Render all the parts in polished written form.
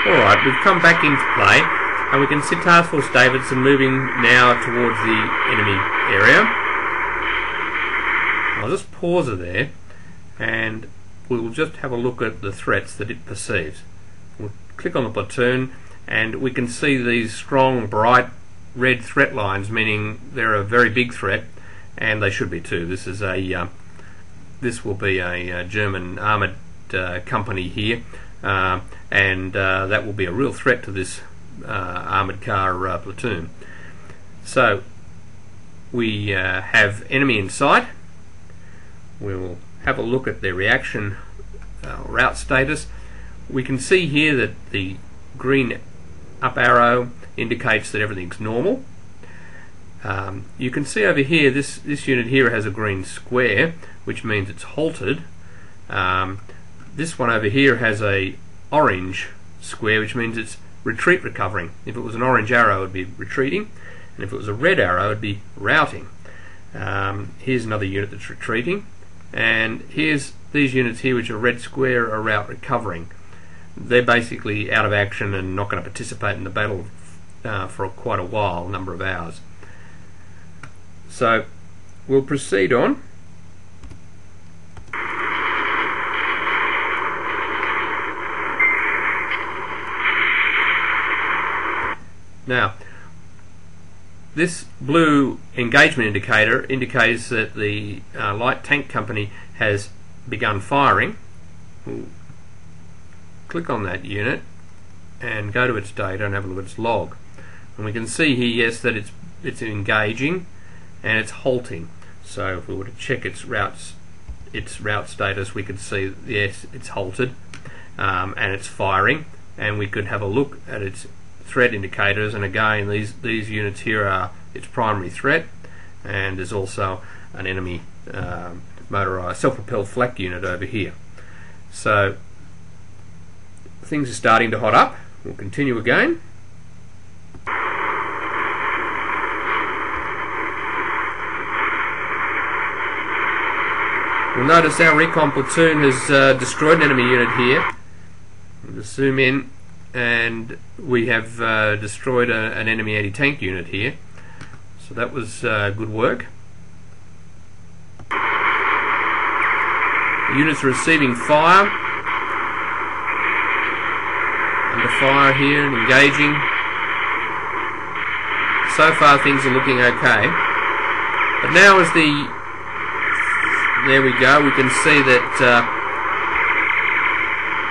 Alright, we've come back into play, and we can see Task Force Davidson moving now towards the enemy area. I'll just pause it there, and we'll just have a look at the threats that it perceives. We'll click on the platoon, and we can see these strong, bright red threat lines, meaning they're a very big threat, and they should be too. This is a this will be a German armoured company here, and that will be a real threat to this armoured car platoon. So we have enemy in sight. We'll have a look at their reaction route status. We can see here that the green up arrow indicates that everything's normal. You can see over here this unit here has a green square, which means it's halted. This one over here has a orange square, which means it's retreat recovering. If it was an orange arrow, it would be retreating, and if it was a red arrow, it would be routing. Here's another unit that's retreating, and here's these units here, which are red square, are route recovering. They're basically out of action and not going to participate in the battle for quite a while, a number of hours. So we'll proceed on. Now, this blue engagement indicator indicates that the light tank company has begun firing. We'll click on that unit and go to its data and have a look at its log. And we can see here, yes, that it's engaging and it's halting. So if we were to check its route status, we could see, yes, it's halted and it's firing, and we could have a look at its threat indicators, and again these units here are its primary threat, and there's also an enemy motorized self-propelled flak unit over here. So things are starting to hot up. We'll continue again. We'll notice our recon platoon has destroyed an enemy unit here. We'll just zoom in, and we have destroyed an enemy anti-tank unit here. So that was good work. The units are receiving fire. Under fire here and engaging. So far things are looking okay. But now as there we go, we can see that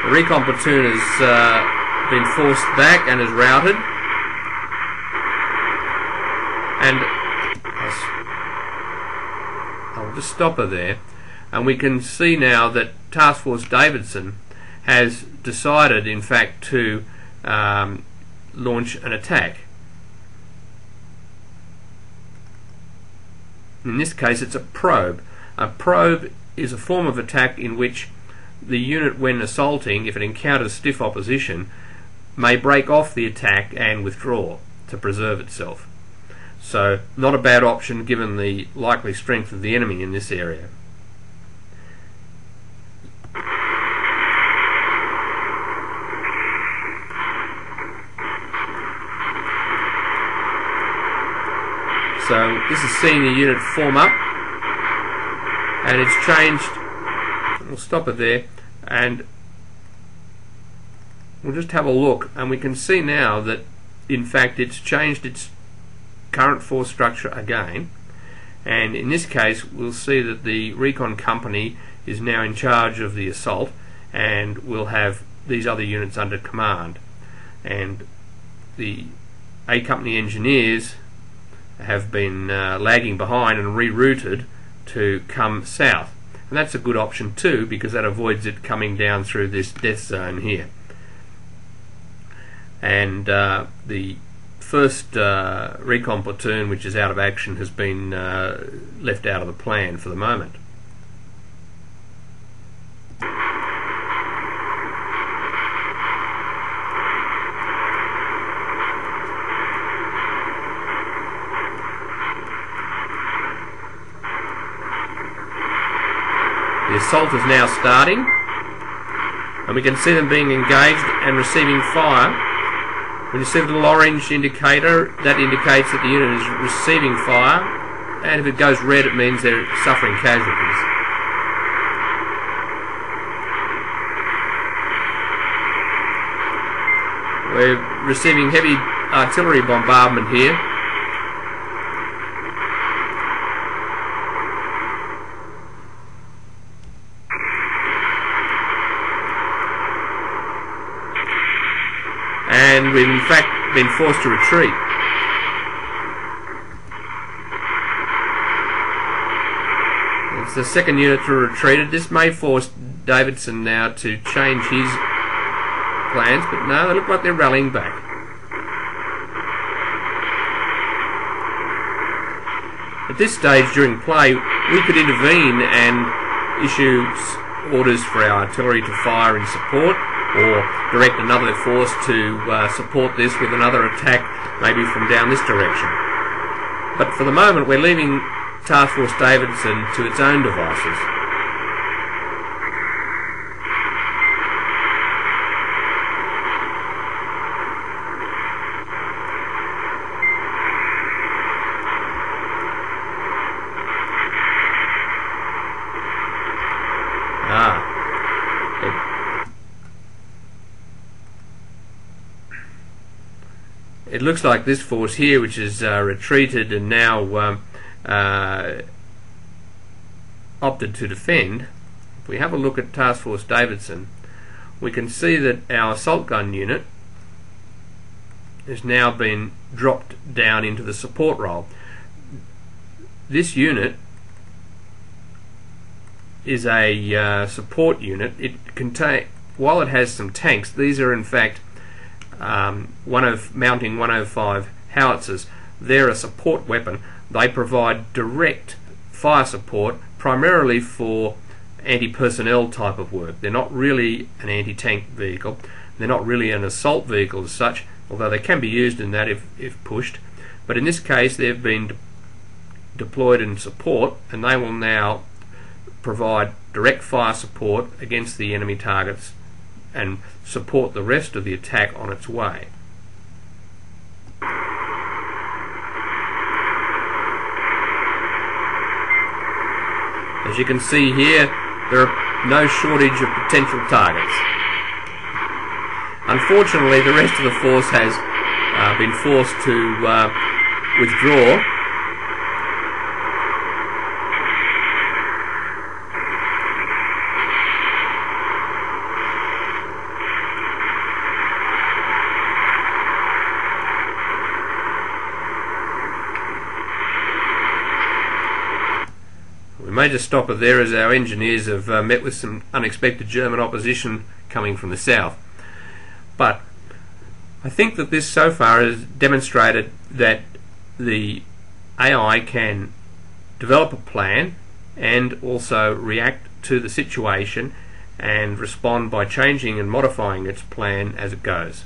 the recon platoon has been forced back and is routed, and I'll just stop her there, and we can see now that Task Force Davidson has decided in fact to launch an attack. In this case it's a probe. A probe is a form of attack in which the unit, when assaulting, if it encounters stiff opposition, may break off the attack and withdraw to preserve itself. So not a bad option given the likely strength of the enemy in this area. So this is seeing the unit form up, and it's changed. We'll stop it there, and we'll just have a look, and we can see now that in fact it's changed its current force structure again, and in this case we'll see that the recon company is now in charge of the assault, and we'll have these other units under command, and the A company engineers have been lagging behind and rerouted to come south, and that's a good option too, because that avoids it coming down through this death zone here. And the first recon platoon, which is out of action, has been left out of the plan for the moment. The assault is now starting. and we can see them being engaged and receiving fire. When you see the little orange indicator, that indicates that the unit is receiving fire, and if it goes red, it means they're suffering casualties. We're receiving heavy artillery bombardment here. And we've in fact been forced to retreat. It's the second unit to retreat. This may force Davidson now to change his plans, but no, they look like they're rallying back. At this stage during play, we could intervene and issue orders for our artillery to fire in support, or direct another force to support this with another attack, maybe from down this direction. But for the moment, we're leaving Task Force Davidson to its own devices. It looks like this force here, which has retreated and now opted to defend. If we have a look at Task Force Davidson, we can see that our assault gun unit has now been dropped down into the support role. This unit is a support unit. While it has some tanks, these are in fact mounting 105 howitzers. They're a support weapon. They provide direct fire support primarily for anti-personnel type of work. They're not really an anti-tank vehicle. They're not really an assault vehicle as such, although they can be used in that if pushed. But in this case, they've been deployed in support, and they will now provide direct fire support against the enemy targets and support the rest of the attack on its way. As you can see here, there are no shortage of potential targets. Unfortunately, the rest of the force has been forced to withdraw. We may just stop it there, as our engineers have met with some unexpected German opposition coming from the south. But I think that this so far has demonstrated that the AI can develop a plan and also react to the situation and respond by changing and modifying its plan as it goes.